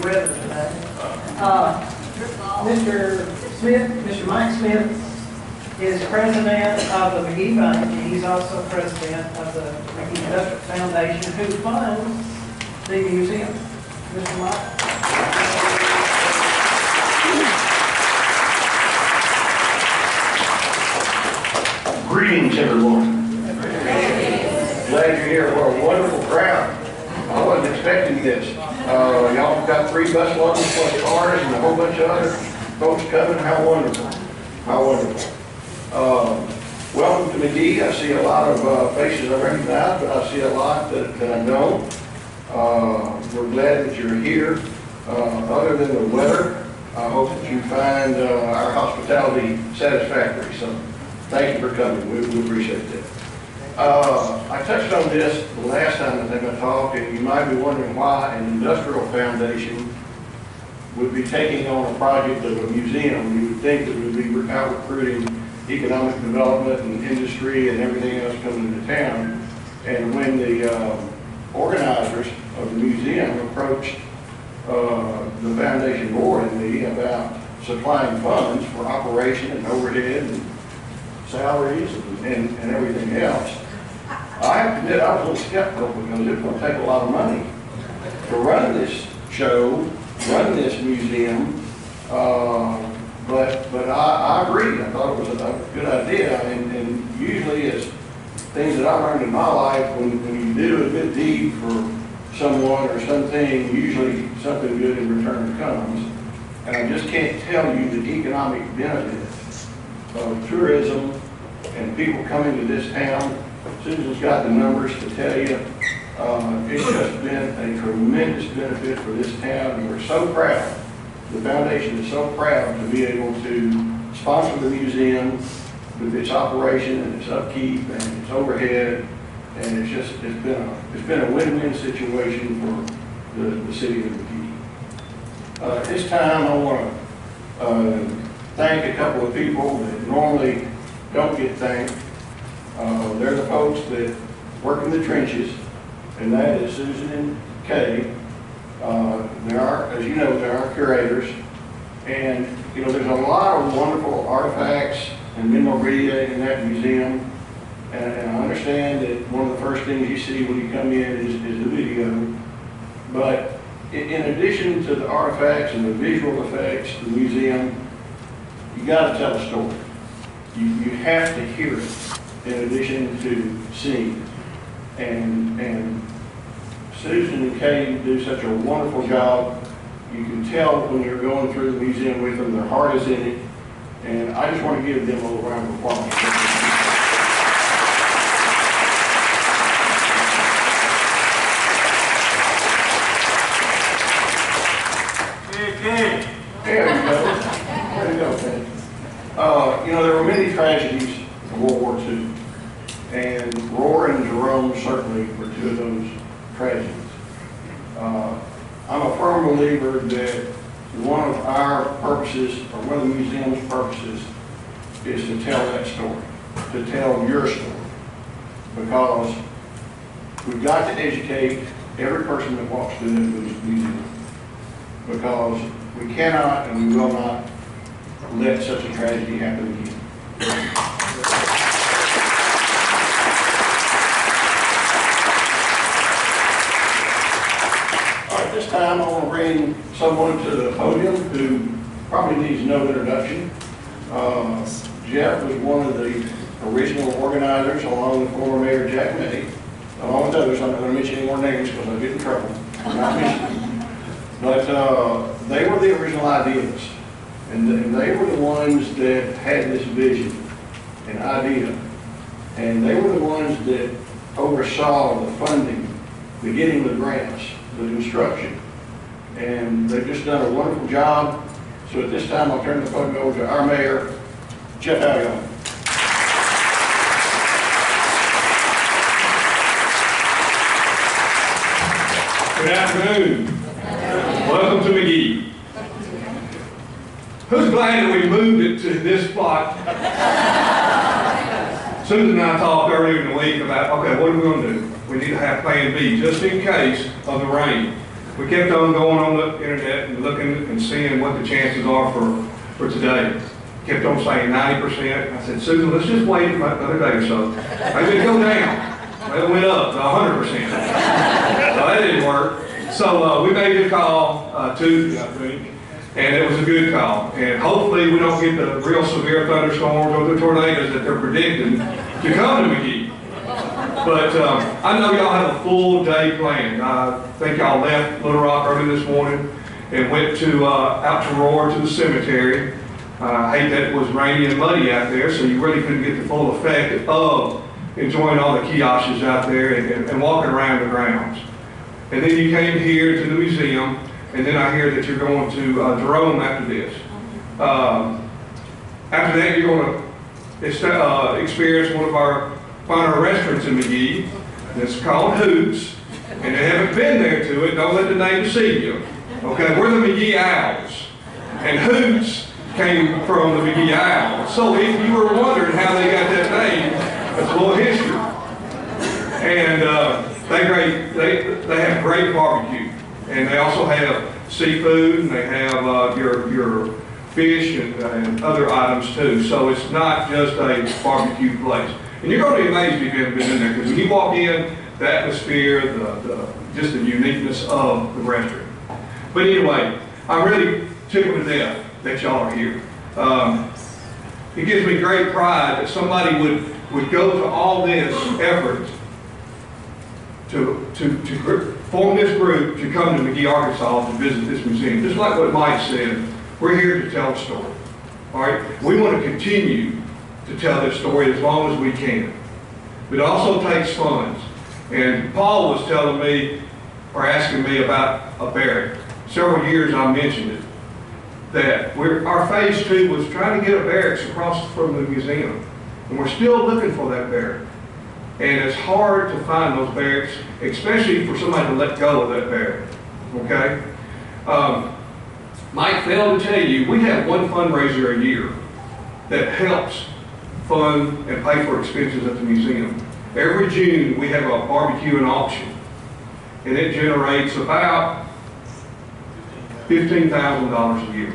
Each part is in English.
weather today. Mr. Smith, Mr. Mike Smith is president of the McGehee Bank, and he's also president of the McGehee Industrial Foundation, who funds the museum. Mr. Mike. Greetings, everyone. Glad you're here. What a wonderful crowd. I wasn't expecting this. Y'all got 3 bus loads plus cars and a whole bunch of other folks coming. How wonderful. How wonderful. Welcome to McGehee. I see a lot of faces I recognize, but I see a lot that I don't. We're glad that you're here. Other than the weather, I hope that you find our hospitality satisfactory. So thank you for coming. We appreciate it. I touched on this the last time I think I talked, and you might be wondering why an industrial foundation would be taking on a project of a museum. You would think that we'd be out recruiting economic development and industry and everything else coming into town. And when the organizers of the museum approached the foundation board and me about supplying funds for operation and overhead and salaries and everything else, I have to admit I was a little skeptical because it's going to take a lot of money to run this show, run this museum. But I agree. I thought it was a good idea. And usually it's things that I learned in my life, when you do a good deed for someone or something, usually something good in return comes. And I just can't tell you the economic benefits of tourism and people coming to this town. Susan's got the numbers to tell you. It's just been a tremendous benefit for this town, and we're so proud. The foundation is so proud to be able to sponsor the museum with its operation and its upkeep and its overhead, and it's been a win-win situation for the city of McGehee. At this time, I want to thank a couple of people that normally don't get thanked. They're the folks that work in the trenches, and that is Susan and Kay. There are, as you know, there are curators, and you know there's a lot of wonderful artifacts and memorabilia in that museum. And I understand that one of the first things you see when you come in is the video. But in addition to the artifacts and the visual effects of the museum, you got to tell a story. You have to hear it in addition to seeing it. And Susan and Kay do such a wonderful job. You can tell when you're going through the museum with them, their heart is in it. And I just want to give them a little round of applause. There you go. There you go, Kay. You know, there were many tragedies in World War II. And Roar and Jerome certainly were 2 of those tragedies. I'm a firm believer that one of our purposes, or one of the museum's purposes, is to tell that story, to tell your story. Because we've got to educate every person that walks through the museum. Because we cannot and we will not let such a tragedy happen again. This time I want to bring someone to the podium who probably needs no introduction. Jeff was one of the original organizers, along with former Mayor Jack May, along with others. I'm not going to mention any more names because I'll get in trouble. I'm not mentioning them. But they were the original ideas, and they were the ones that had this vision and idea, and they were the ones that oversaw the funding, the getting the grants, the construction, and they've just done a wonderful job. So at this time, I'll turn the podium over to our mayor, Jeff Allion. Good afternoon. Welcome to McGehee. Who's glad that we moved it to this spot? Susan and I talked earlier in the week about, okay, what are we going to do? We need to have plan B just in case of the rain. we kept on going on the internet and looking and seeing what the chances are for today. Kept on saying 90%. I said, Susan, let's just wait another day or so. Maybe it'll go down. Well, it went up to 100%. So that didn't work. So we made the call Tuesday, I think, and it was a good call. And hopefully we don't get the real severe thunderstorms or the tornadoes that they're predicting to come to McGehee. But I know y'all have a full day planned. I think y'all left Little Rock early this morning and went to out to Roar to the cemetery. I hate that it was rainy and muddy out there, so you really couldn't get the full effect of enjoying all the kiosks out there and walking around the grounds. And then you came here to the museum, and then I hear that you're going to Jerome after this. After that, you're going to experience one of our finer restaurants in McGehee. It's called Hoots, and they haven't been there to it. Don't let the name deceive you. Okay, we're the McGehee Owls, and Hoots came from the McGehee Owls. So if you were wondering how they got that name, that's a little history. And they have great barbecue, and they also have seafood, and they have your fish and other items too. So it's not just a barbecue place. And you're going to be amazed if you haven't been in there, because when you walk in, the atmosphere, just the uniqueness of the restaurant. But anyway, I'm really tickled to death that y'all are here. It gives me great pride that somebody would go to all this effort to form this group to come to McGehee, Arkansas to visit this museum. Just like what Mike said, we're here to tell a story. All right? We want to continue to tell this story as long as we can. But it also takes funds. And Paul was telling me, or asking me about a barrack. Several years I mentioned it. That our phase 2 was trying to get a barracks across from the museum. And we're still looking for that barrack. And it's hard to find those barracks, especially for somebody to let go of that barrack. Okay? Mike failed to tell you, we have one fundraiser a year that helps fund and pay for expenses at the museum. Every June, we have a barbecue and auction. And it generates about $15,000 a year.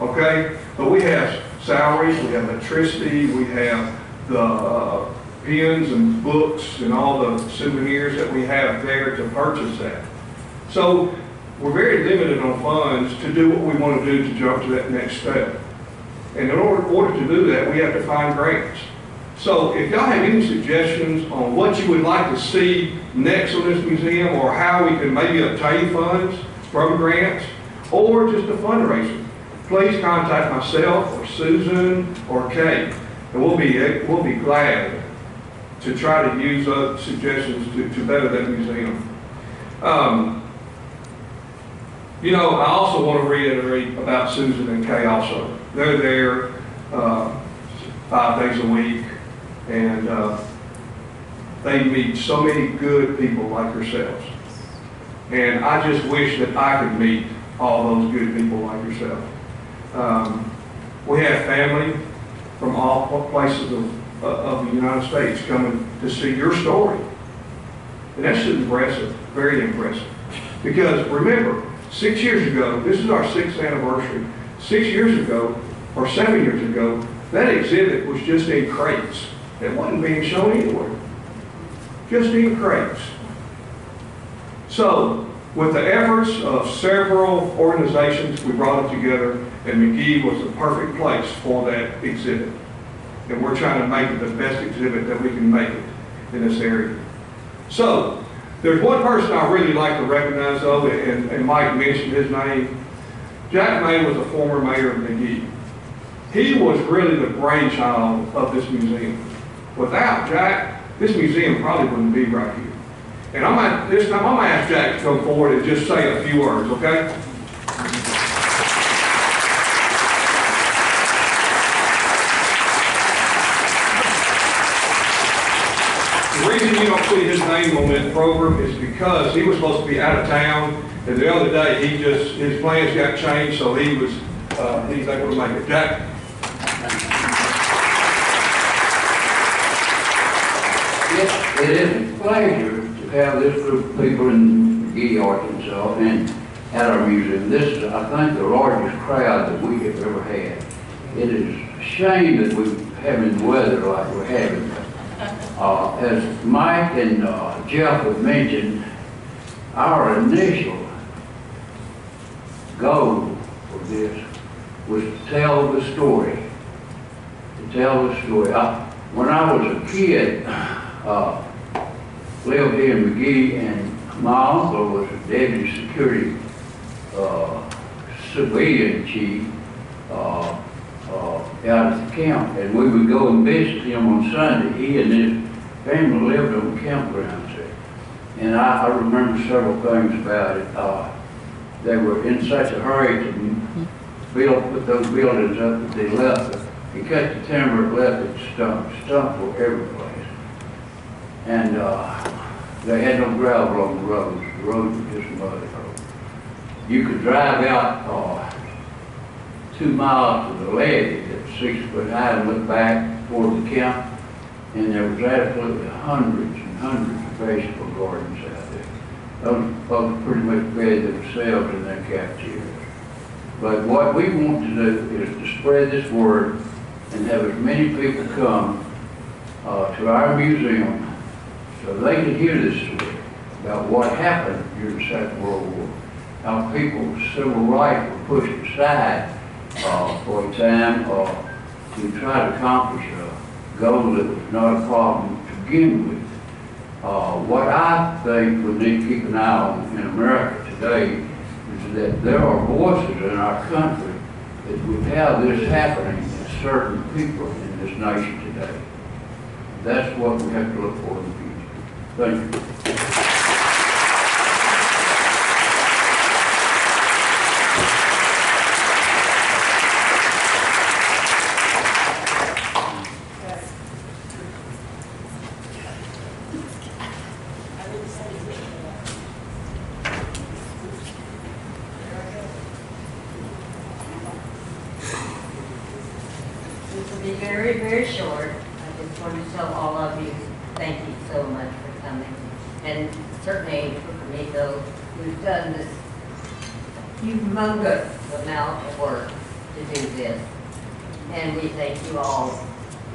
Okay? But we have salaries, we have electricity, we have the pens and books and all the souvenirs that we have there to purchase that. So we're very limited on funds to do what we want to do to jump to that next step. And in order to do that, we have to find grants. So if y'all have any suggestions on what you would like to see next on this museum, or how we can maybe obtain funds from grants, or just a fundraiser, please contact myself or Susan or Kate, and we'll be glad to try to use suggestions to better that museum. You know, I also want to reiterate about Susan and Kay also. They're there 5 days a week, and they meet so many good people like yourselves. And I just wish that I could meet all those good people like yourself. We have family from all places of the United States coming to see your story. And that's impressive, very impressive. Because remember, 6 years ago, this is our 6th anniversary. 6 years ago, or 7 years ago, that exhibit was just in crates. It wasn't being shown anywhere. Just in crates. So, with the efforts of several organizations, we brought it together, and McGehee was the perfect place for that exhibit. And we're trying to make it the best exhibit that we can make it in this area. So, there's one person I really like to recognize, though, and Mike mentioned his name. Jack May was a former mayor of McGehee. He was really the brainchild of this museum. Without Jack, this museum probably wouldn't be right here. And this time I'm going to ask Jack to come forward and just say a few words, okay? The reason you don't see his name on this program is because he was supposed to be out of town, and the other day his plans got changed, so he's able to make it. Jack? It is a pleasure to have this group of people in McGehee, Arkansas, and at our museum. This is, I think, the largest crowd that we have ever had. It is a shame that we're having the weather like we're having. As Mike and Jeff have mentioned, our initial goal for this was to tell the story. To tell the story. When I was a kid, lived here in McGehee, and my uncle was a deputy security civilian chief out at the camp, and we would go and visit him on Sunday. He and his family lived on the campgrounds there. And I remember several things about it. They were in such a hurry to put those buildings up that they left it. They cut the timber, left it stumps. Stumps were every place. And they had no gravel on the roads. The roads were just muddy roads. You could drive out 2 miles to the levee that's 6 foot high and look back toward the camp, and there was absolutely hundreds and hundreds of vegetable gardens out there. Those folks pretty much fed themselves in their cafeterias. But what we want to do is to spread this word and have as many people come to our museum so they can hear this story about what happened during the Second World War, how people's civil rights were pushed aside for a time to try to accomplish a goal that was not a problem to begin with. What I think we need to keep an eye on in America today is that there are voices in our country that would have this happening to certain people in this nation today. That's what we have to look for in the future. Thank you. Very, very short. I just want to tell all of you, thank you so much for coming. And certainly for me, though, we've done this humongous amount of work to do this. And we thank you all.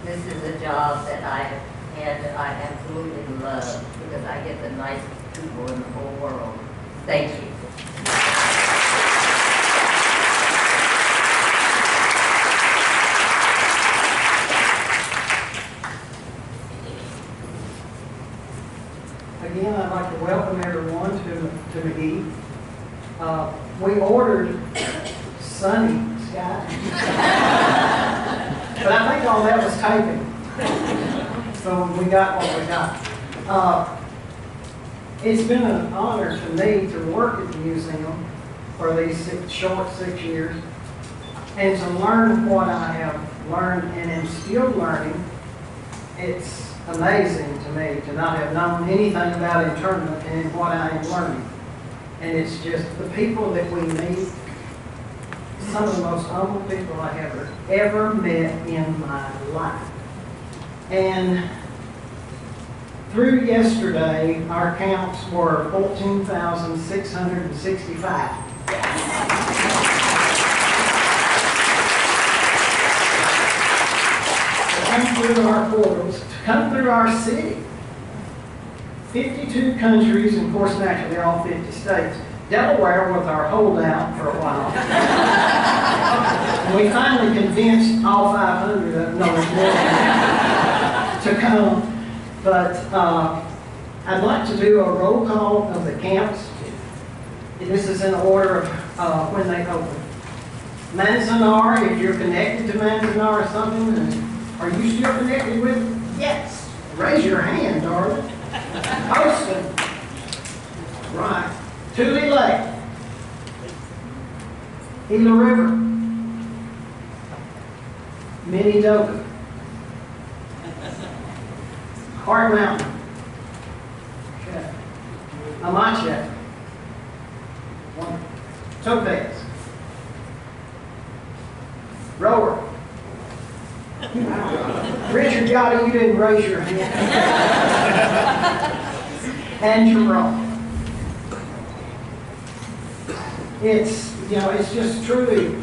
This is a job that I have had that I absolutely love because I get the nicest people in the whole world. Thank you. Again, I'd like to welcome everyone to McGehee. We ordered sunny skies, but I think all that was taping, so we got what we got. It's been an honor to me to work at the museum for these short 6 years and to learn what I have learned and am still learning. It's amazing to me to not have known anything about internment and what I am learning. And it's just the people that we meet, some of the most humble people I have ever met in my life. And through yesterday, our counts were 14,665. Come through our portals, to come through our city. 52 countries, and of course, naturally, they're all 50 states. Delaware was our holdout for a while. And we finally convinced all 500 of them, no, there's more than that, to come. But I'd like to do a roll call of the camps. This is in order of when they open. Manzanar, if you're connected to Manzanar or something, are you still connected with it? Yes. Raise your hand, darling. Poston. Right. Tule Lake. Gila River. Minidoka. Hart Mountain. Okay. Amache. Topaz. Rower. Richard Yachty, you didn't raise your hand. And Jerome. It's, it's just truly,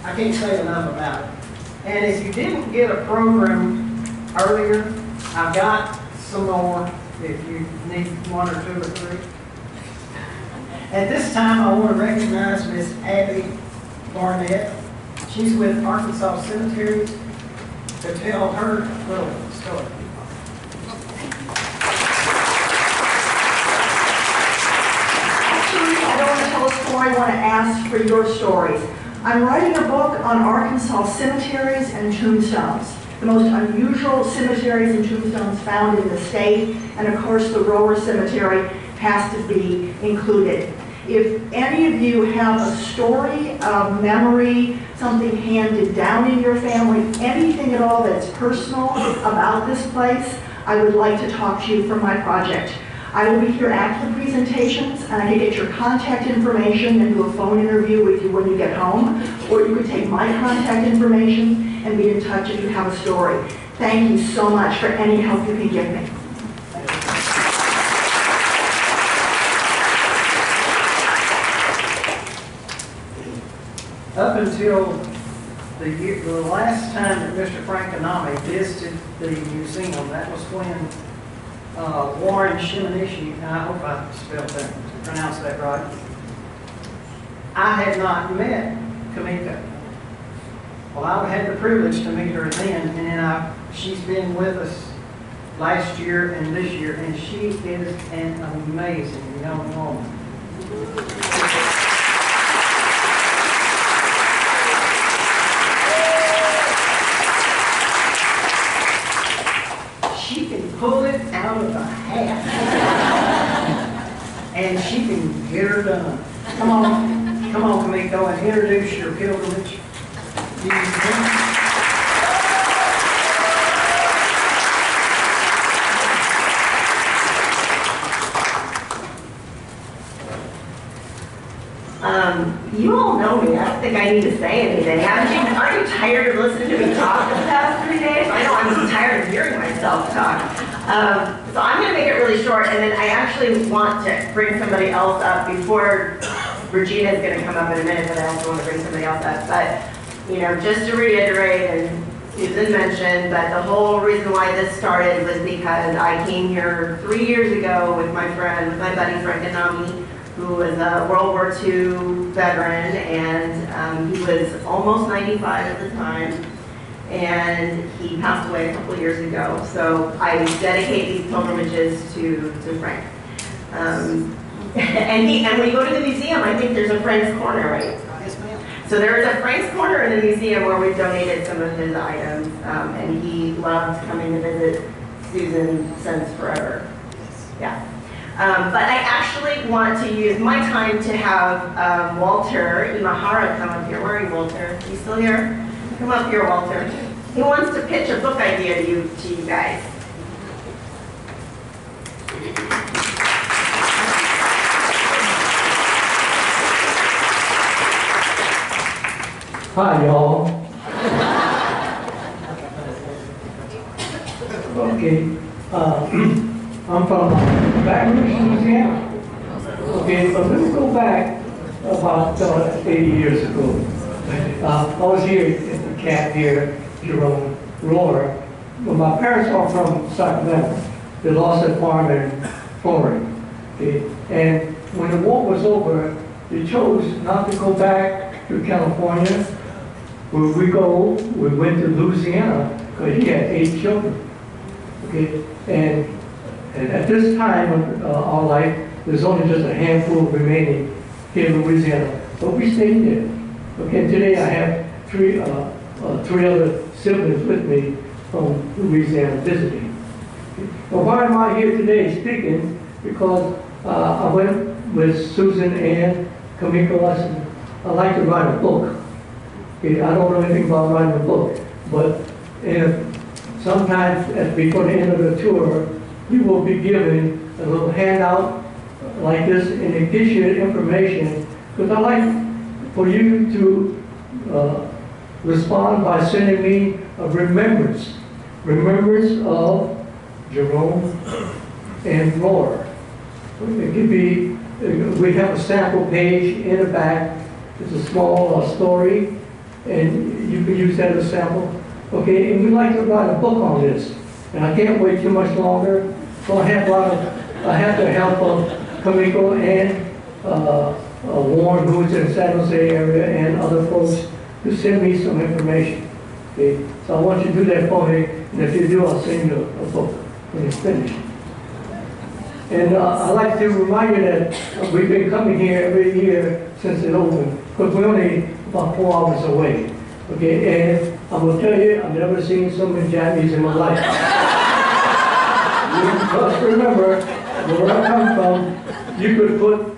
I can't say enough about it. And if you didn't get a program earlier, I've got some more if you need one or two or three. At this time, I want to recognize Miss Abby Barnett. She's with Arkansas Cemeteries to tell her little story. Actually, I don't want to tell a story, I want to ask for your stories. I'm writing a book on Arkansas cemeteries and tombstones, the most unusual cemeteries and tombstones found in the state, and of course the Rower Cemetery has to be included. If any of you have a story, a memory, something handed down in your family, anything at all that's personal about this place, I would like to talk to you for my project. I will be here after the presentations, and I can get your contact information and do a phone interview with you when you get home, or you could take my contact information and be in touch if you have a story. Thank you so much for any help you can give me. Up until the last time that Mr. Frankenami visited the museum, that was when Warren Shimonishi, and I hope I pronounced that right, I had not met Kamika. Well, I had the privilege to meet her then, and then she's been with us last year and this year, and she is an amazing young woman. She can pull it out of a hat. And she can get her done. Come on, Kamiko, and introduce your pilgrimage. You all know me. I don't think I need to say anything. Aren't you tired of listening to me talk the past 3 days? I know I'm tired of hearing myself talk. So I'm going to make it really short, and then I actually want to bring somebody else up before Regina is going to come up in a minute, but I also want to bring somebody else up. But, just to reiterate, and Susan mentioned, but the whole reason why this started was because I came here 3 years ago with my buddy Frankenami, who was a World War II veteran, and he was almost 95 at the time, and he passed away a couple of years ago. So I dedicate these pilgrimages to Frank. And when you go to the museum, I think there's a Frank's Corner, right? Yes, ma'am. So there is a Frank's Corner in the museum where we've donated some of his items, and he loved coming to visit Susan since forever. Yeah. But I actually want to use my time to have Walter Imahara come up here. Where are you, Walter? Are you still here? Come up here, Walter. He wants to pitch a book idea to you guys. Hi, y'all. Okay. I'm from Baton Rouge, Louisiana. Okay, but let's go back about 80 years ago. I was here at the camp here, Jerome Roar. Well, my parents are from Sacramento. They lost their farm in Florida. Okay, and when the war was over, they chose not to go back to California. Where we went to Louisiana because he had 8 children. Okay, and at this time of our life, there's only just a handful remaining here in Louisiana, but we stayed there. Okay, today I have three other siblings with me from Louisiana visiting. Okay. But why am I here today speaking? Because I went with Susan and Kamiko. I said, I'd like to write a book. Okay, I don't know anything about writing a book, but sometimes before the end of the tour, you will be given a little handout like this, and it gives you information, because I like for you to respond by sending me a remembrance of Jerome and Roar. It could be, we have a sample page in the back It's a small story, and you can use that as a sample. Okay, and we'd like to write a book on this, and I can't wait too much longer. So I have the help of Kamiko and Warren, who is in the San Jose area, and other folks to send me some information. Okay, so I want you to do that for me, and if you do, I'll send you a book when it's finished. And I'd like to remind you that we've been coming here every year since it opened, because we're only about 4 hours away. Okay, and I will tell you, I've never seen so many Japanese in my life. You must remember, where I come from, you could put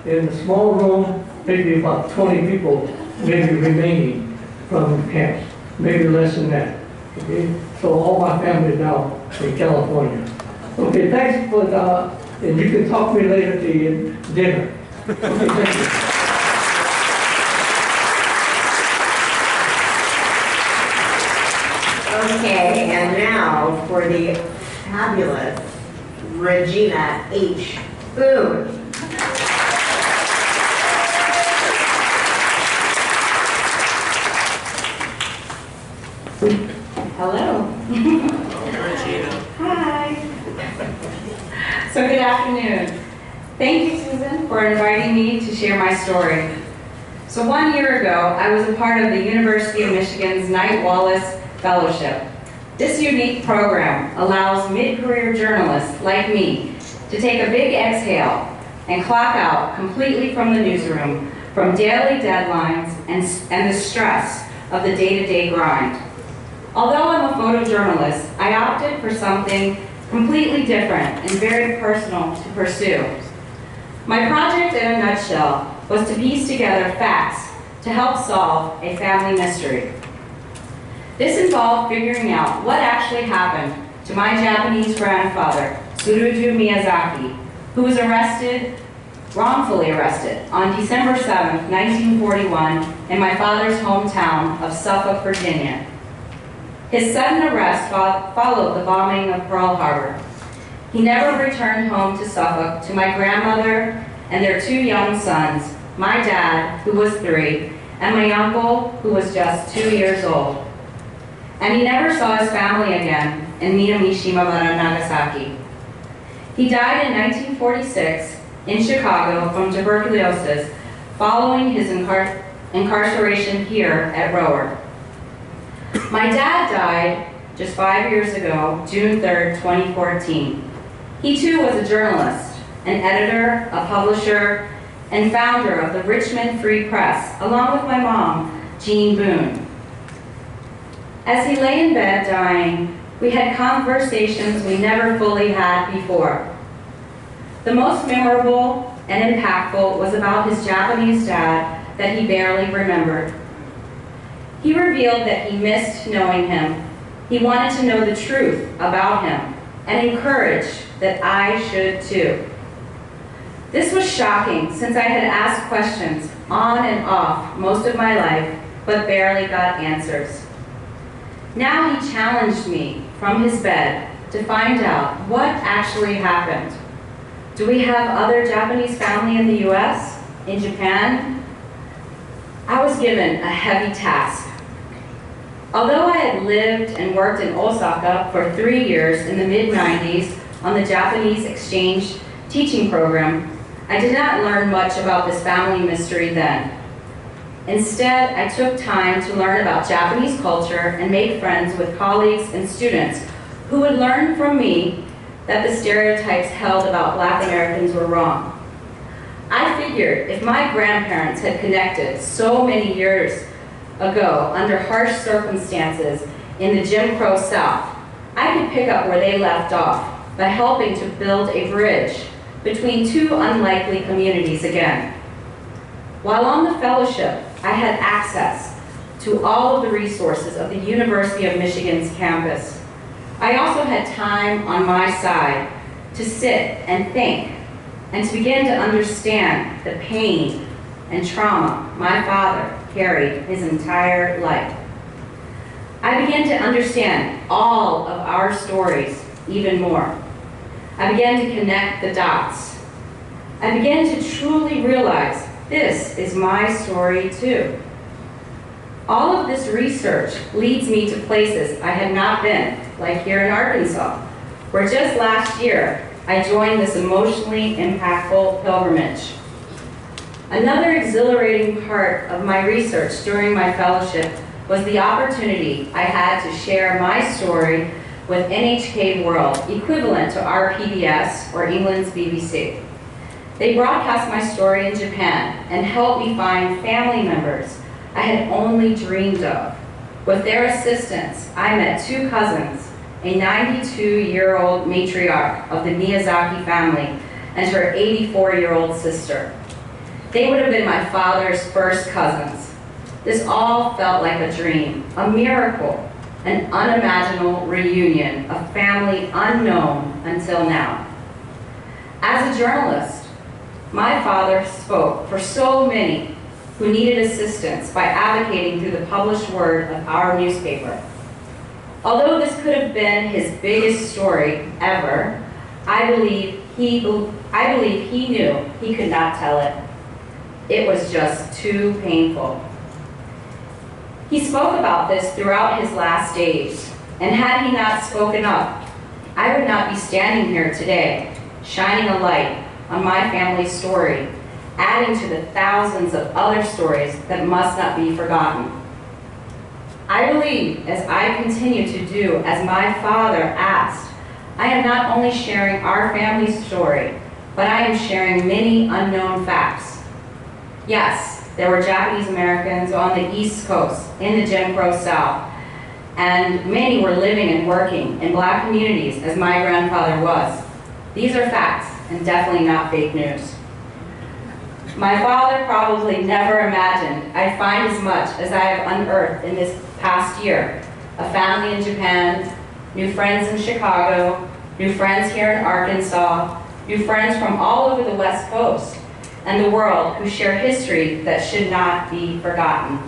in a small room, maybe about 20 people, maybe remaining from camps, maybe less than that. Okay, so all my family now in California. Okay, thanks for and you can talk to me later at the dinner. Okay, thank you. Okay, and now for the fabulous Regina H. Boone. Hello. Hi. So good afternoon. Thank you, Susan, for inviting me to share my story. So 1 year ago, I was a part of the University of Michigan's Knight Wallace Fellowship. This unique program allows mid-career journalists like me to take a big exhale and clock out completely from the newsroom, from daily deadlines and the stress of the day-to-day grind. Although I'm a photojournalist, I opted for something completely different and very personal to pursue. My project in a nutshell was to piece together facts to help solve a family mystery. This involved figuring out what actually happened to my Japanese grandfather, Tsuruju Miyazaki, who was wrongfully arrested on December 7, 1941 in my father's hometown of Suffolk, Virginia. His sudden arrest followed the bombing of Pearl Harbor. He never returned home to Suffolk to my grandmother and their 2 young sons, my dad, who was 3, and my uncle, who was just 2 years old. And he never saw his family again in Minamishimabara, Nagasaki. He died in 1946 in Chicago from tuberculosis following his incarceration here at Rower. My dad died just 5 years ago, June 3rd, 2014. He too was a journalist, an editor, a publisher, and founder of the Richmond Free Press, along with my mom, Jean Boone. As he lay in bed dying, we had conversations we never fully had before. The most memorable and impactful was about his Japanese dad that he barely remembered. He revealed that he missed knowing him. He wanted to know the truth about him and encouraged that I should too. This was shocking since I had asked questions on and off most of my life, but barely got answers. Now he challenged me from his bed to find out what actually happened. Do we have other Japanese family in the US? In Japan? I was given a heavy task. Although I had lived and worked in Osaka for 3 years in the mid-90s on the Japanese exchange teaching program, I did not learn much about this family mystery then. Instead, I took time to learn about Japanese culture and make friends with colleagues and students who would learn from me that the stereotypes held about Black Americans were wrong. I figured if my grandparents had connected so many years ago under harsh circumstances in the Jim Crow South, I could pick up where they left off by helping to build a bridge between 2 unlikely communities again. While on the fellowship, I had access to all of the resources of the University of Michigan's campus. I also had time on my side to sit and think and to begin to understand the pain and trauma my father carried his entire life. I began to understand all of our stories even more. I began to connect the dots. I began to truly realize This is my story too. All of this research leads me to places I had not been, like here in Arkansas, where just last year I joined this emotionally impactful pilgrimage. Another exhilarating part of my research during my fellowship was the opportunity I had to share my story with NHK World, equivalent to our PBS or England's BBC. They broadcast my story in Japan and helped me find family members I had only dreamed of. With their assistance, I met two cousins, a 92-year-old matriarch of the Miyazaki family and her 84-year-old sister. They would have been my father's first cousins. This all felt like a dream, a miracle, an unimaginable reunion, a family unknown until now. As a journalist, my father spoke for so many who needed assistance by advocating through the published word of our newspaper. Although this could have been his biggest story ever, I believe he knew he could not tell it. It was just too painful. He spoke about this throughout his last days, and had he not spoken up, I would not be standing here today, shining a light on my family's story, adding to the thousands of other stories that must not be forgotten. I believe, as I continue to do as my father asked, I am not only sharing our family's story, but I am sharing many unknown facts. Yes, there were Japanese Americans on the East Coast, in the Jim Crow South, and many were living and working in black communities as my grandfather was. These are facts, and definitely not fake news. My father probably never imagined I'd find as much as I have unearthed in this past year. A family in Japan, new friends in Chicago, new friends here in Arkansas, new friends from all over the West Coast and the world who share history that should not be forgotten.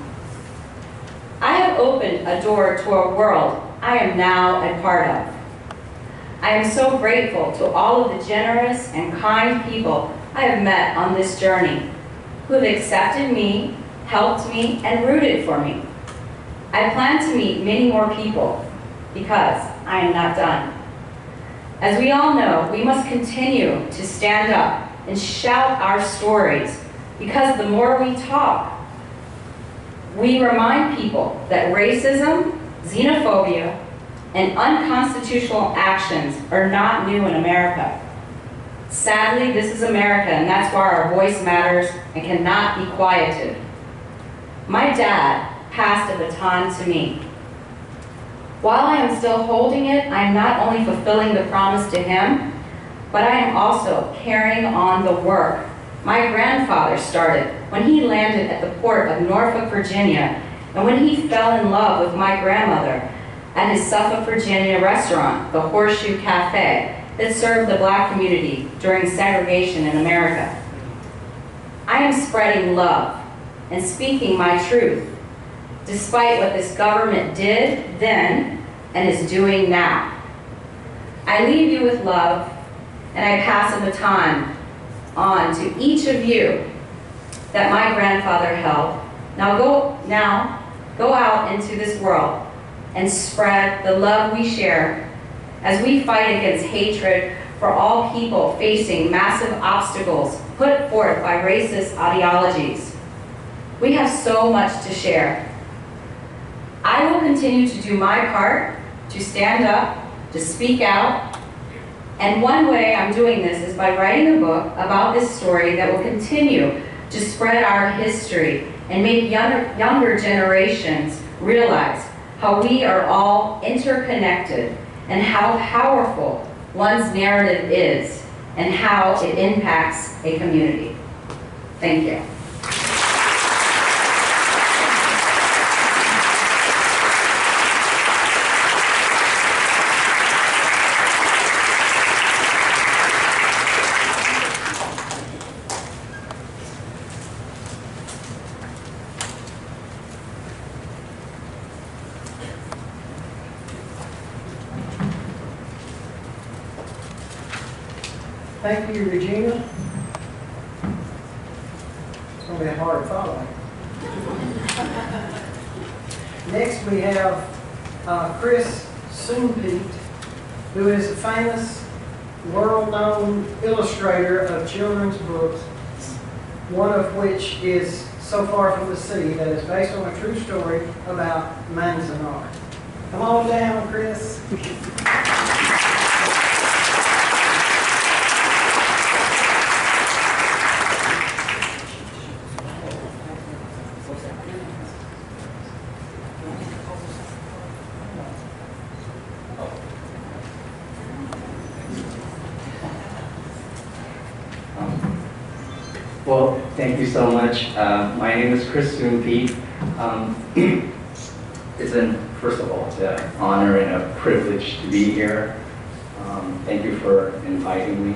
I have opened a door to a world I am now a part of. I am so grateful to all of the generous and kind people I have met on this journey, who have accepted me, helped me, and rooted for me. I plan to meet many more people because I am not done. As we all know, we must continue to stand up and shout our stories, because the more we talk, we remind people that racism, xenophobia, and unconstitutional actions are not new in America. Sadly, this is America, and that's why our voice matters and cannot be quieted. My dad passed a baton to me. While I am still holding it, I am not only fulfilling the promise to him, but I am also carrying on the work my grandfather started when he landed at the port of Norfolk, Virginia, and when he fell in love with my grandmother at his Suffolk, Virginia restaurant, the Horseshoe Cafe, that served the black community during segregation in America. I am spreading love and speaking my truth, despite what this government did then and is doing now. I leave you with love, and I pass a baton on to each of you that my grandfather held. Now go out into this world and spread the love we share as we fight against hatred for all people facing massive obstacles put forth by racist ideologies. We have so much to share. I will continue to do my part, to stand up, to speak out, and one way I'm doing this is by writing a book about this story that will continue to spread our history and make younger generations realize how we are all interconnected and how powerful one's narrative is and how it impacts a community. Thank you. Thank you, Regina. So be hard to follow. Next, we have Chris Darnell, who is a famous, world-known illustrator of children's books, one of which is So Far from the Sea, that is based on a true story about Manzanar. Come on down, Chris. Well, thank you so much. My name is Chris Darnell. First of all, it's an honor and a privilege to be here. Thank you for inviting me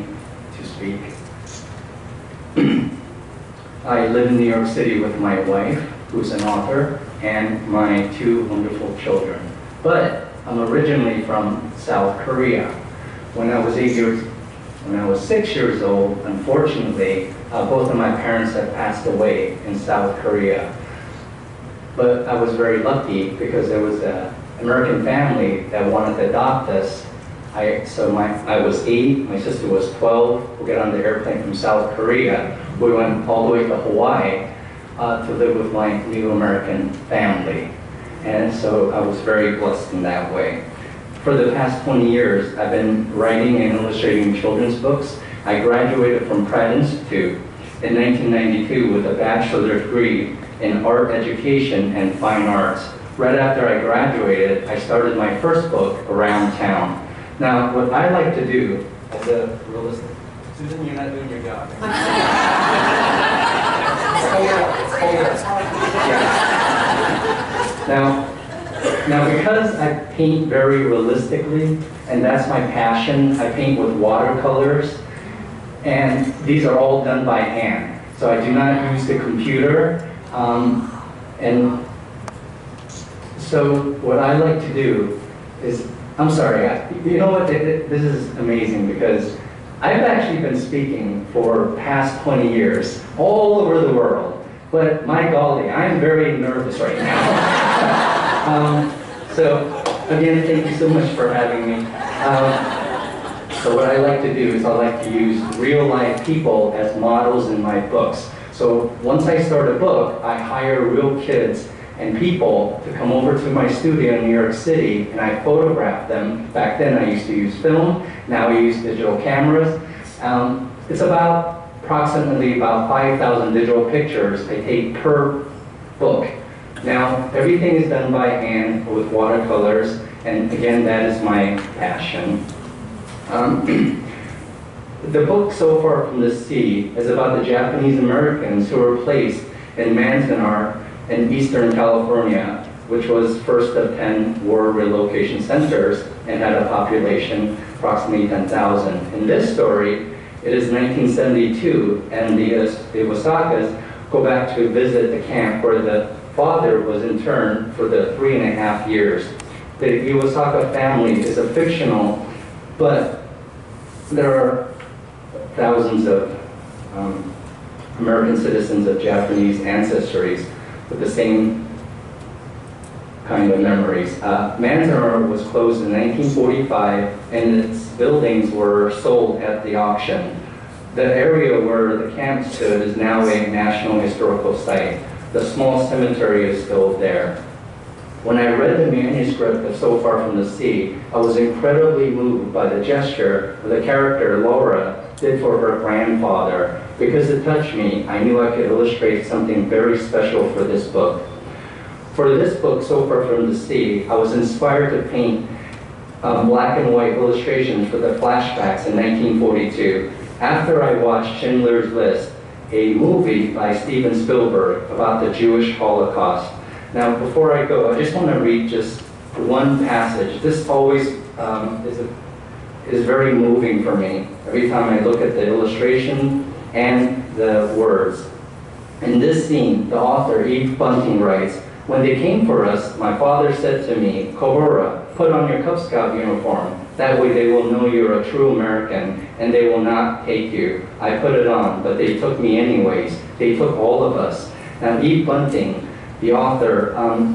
to speak. I live in New York City with my wife, who's an author, and my 2 wonderful children. But I'm originally from South Korea. When I was 6 years old, unfortunately, both of my parents had passed away in South Korea. But I was very lucky because there was an American family that wanted to adopt us. I was 8, my sister was 12. We got on the airplane from South Korea. We went all the way to Hawaii to live with my new American family. And so I was very blessed in that way. For the past 20 years, I've been writing and illustrating children's books. I graduated from Pratt Institute in 1992 with a bachelor's degree in art education and fine arts. Right after I graduated, I started my first book, Around Town. Now, what I like to do as a realistic... Susan, you're not doing your job. Now, because I paint very realistically, and that's my passion, I paint with watercolors, and these are all done by hand. So I do not use the computer, and so what I like to do is, I'm sorry, you know what, this is amazing because I've actually been speaking for past 20 years all over the world, but my golly, I'm very nervous right now. So again, thank you so much for having me. So what I like to do is I like to use real life people as models in my books. So once I start a book, I hire real kids and people to come over to my studio in New York City and I photograph them. Back then I used to use film, now we use digital cameras. It's approximately about 5,000 digital pictures I take per book. Now, everything is done by hand with watercolors, and again, that is my passion. The book, So Far from the Sea, is about the Japanese Americans who were placed in Manzanar in Eastern California, which was first of 10 war relocation centers and had a population approximately 10,000. In this story, it is 1972, and the Iwasakas go back to visit the camp where the father was interned for the 3.5 years. The Iwasaka family is a fictional, but there are thousands of American citizens of Japanese ancestries with the same kind of memories. Manzanar was closed in 1945 and its buildings were sold at the auction. The area where the camp stood is now a National Historical Site. The small cemetery is still there. When I read the manuscript of So Far from the Sea, I was incredibly moved by the gesture the character, Laura, did for her grandfather. Because it touched me, I knew I could illustrate something very special for this book. For this book, So Far from the Sea, I was inspired to paint black and white illustrations for the flashbacks in 1942. After I watched Schindler's List, a movie by Steven Spielberg about the Jewish Holocaust. Now, before I go, I just want to read just one passage. This always is very moving for me every time I look at the illustration and the words. In this scene, the author, Eve Bunting, writes, "When they came for us, my father said to me, 'Kohora, put on your Cub Scout uniform. That way they will know you're a true American and they will not take you.' I put it on, but they took me anyways. they took all of us. Now, Eve Bunting, the author,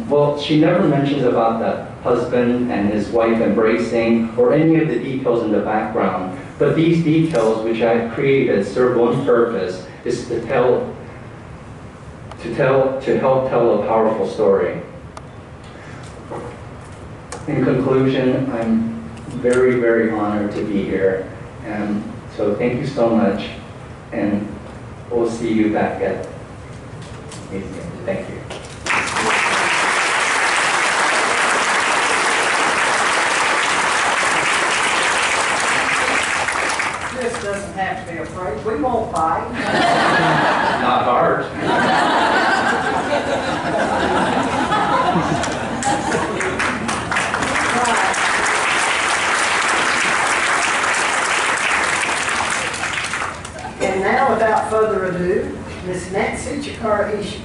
well, she never mentions about the husband and his wife embracing or any of the details in the background. But these details, which I've created, serve one purpose, is to help tell a powerful story. In conclusion, I'm very, very honored to be here. And so thank you so much. And we'll see you back at museum. Thank you. This doesn't have to be afraid. We won't fight. Not hard. And now, without further ado, Miss Nancy Chikara-Ishii.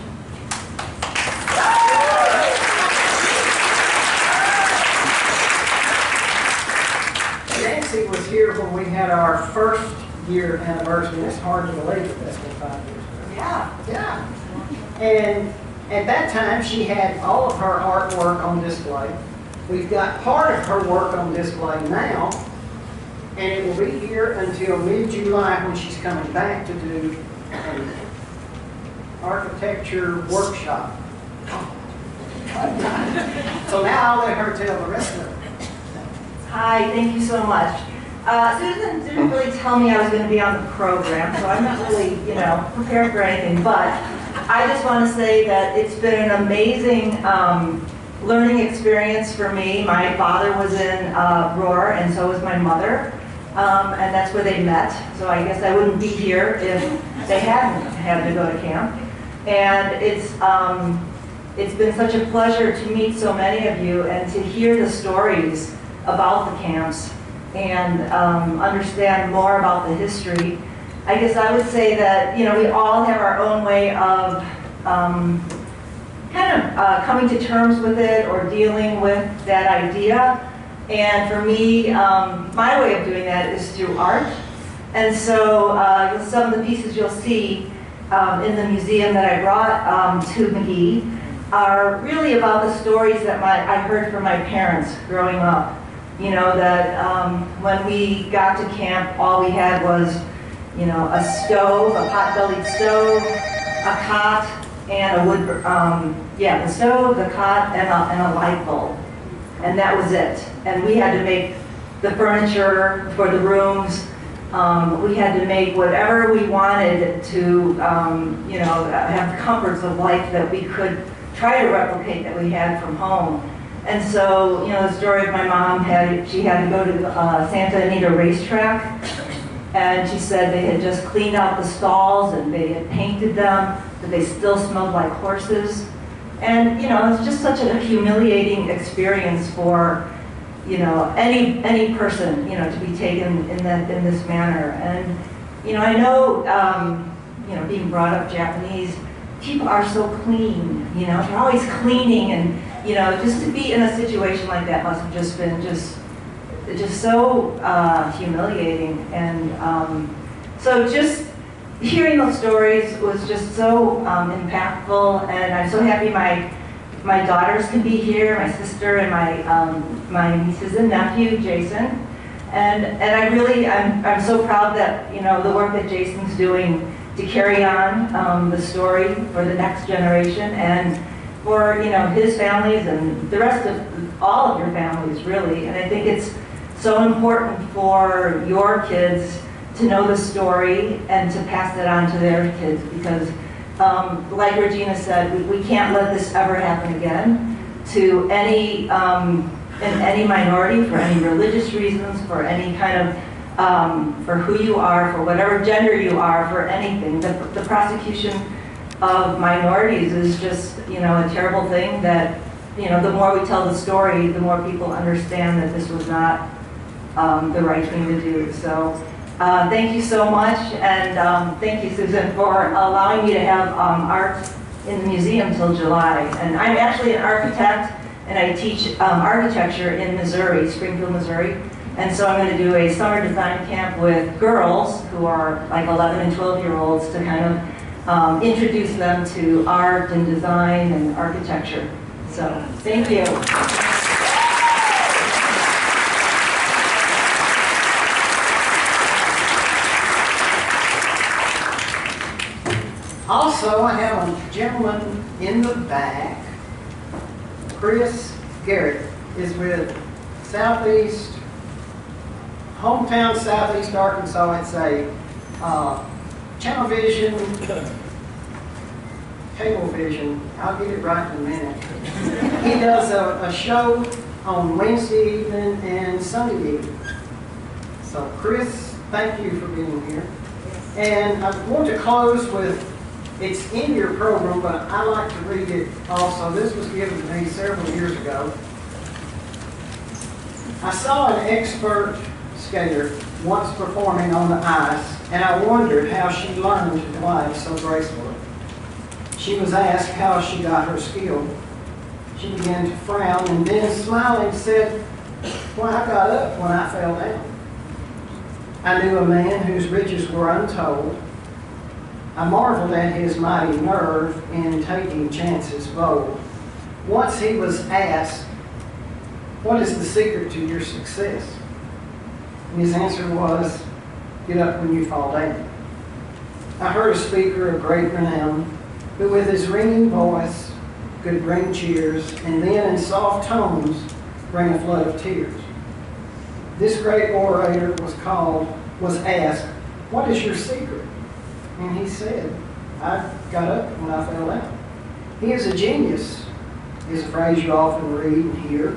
Nancy was here when we had our first year anniversary. It's hard to believe that that's been 5 years ago. Yeah. And at that time, she had all of her artwork on display. We've got part of her work on display now, and it will be here until mid-July when she's coming back to do an architecture workshop. So now I'll let her tell the rest of it. Hi, thank you so much. Susan didn't really tell me I was going to be on the program, so I'm not really, prepared for anything. But I just want to say that it's been an amazing learning experience for me. My father was in Roar, and so was my mother, and that's where they met. So I guess I wouldn't be here if they hadn't had to go to camp. And it's been such a pleasure to meet so many of you and to hear the stories about the camps and understand more about the history. I guess I would say that, we all have our own way of coming to terms with it or dealing with that idea. And for me, my way of doing that is through art. And so some of the pieces you'll see in the museum that I brought to McGehee are really about the stories that I heard from my parents growing up. That when we got to camp, all we had was, a stove, a pot-bellied stove, a cot, and a wood, the stove, the cot, and a light bulb. And that was it. And we had to make the furniture for the rooms. We had to make whatever we wanted to, have the comforts of life that we could try to replicate that we had from home. And so, the story of my mom she had to go to the Santa Anita racetrack, and she said they had just cleaned out the stalls and they had painted them, but they still smelled like horses. And, it's just such a humiliating experience for, any person, to be taken in this manner. And, I know, being brought up Japanese, people are so clean, they're always cleaning, and, just to be in a situation like that must have just been just so humiliating. And so just hearing those stories was just so impactful, and I'm so happy my daughters can be here, my sister and my nieces and nephew, Jason. And I'm so proud that, the work that Jason's doing to carry on the story for the next generation and for, his families and the rest of all of your families, really. And I think it's so important for your kids to know the story and to pass it on to their kids because, like Regina said, we can't let this ever happen again to any minority, for any religious reasons, for any kind of, for who you are, for whatever gender you are, for anything. The prosecution of minorities is just, a terrible thing that, the more we tell the story, the more people understand that this was not the right thing to do. So thank you so much, and thank you, Susan, for allowing me to have art in the museum till July. And I'm actually an architect, and I teach architecture in Missouri, Springfield, Missouri. And so I'm going to do a summer design camp with girls who are like 11 and 12-year-olds to kind of introduce them to art and design and architecture. So, thank you. Also, I have a gentleman in the back, Chris Garrett, is with Southeast, hometown Southeast Arkansas. It's a Channel Vision, Cable Vision, I'll get it right in a minute. He does a show on Wednesday evening and Sunday evening. So Chris, thank you for being here. And I want to close with, it's in your program, but I like to read it also. This was given to me several years ago. I saw an expert skater once performing on the ice, and I wondered how she learned to glide so gracefully. She was asked how she got her skill. She began to frown and then smiling said, "Well, I got up when I fell down. I knew a man whose riches were untold. I marveled at his mighty nerve in taking chances bold. Once he was asked, 'What is the secret to your success?' And his answer was, 'Get up when you fall down.' I heard a speaker of great renown, who with his ringing voice could bring cheers, and then in soft tones bring a flood of tears. This great orator was asked, 'What is your secret?' And he said, 'I got up when I fell down.' He is a genius, is a phrase you often read and hear.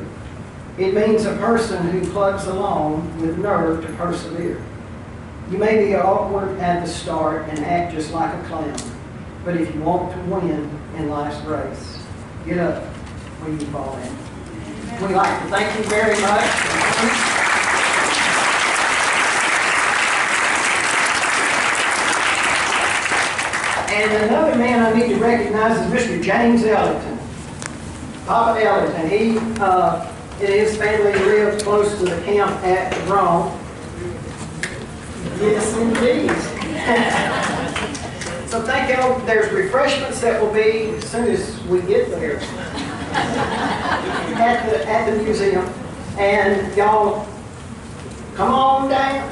It means a person who plugs along with nerve to persevere. You may be awkward at the start and act just like a clown, but if you want to win in life's race, get up when you fall in." We'd like to thank you very much. And another man I need to recognize is Mr. James Ellington. Papa Ellington, he and his family lived close to the camp at Rome. Yes, indeed. So thank y'all. There's refreshments that will be as soon as we get there at the museum. And y'all, come on down.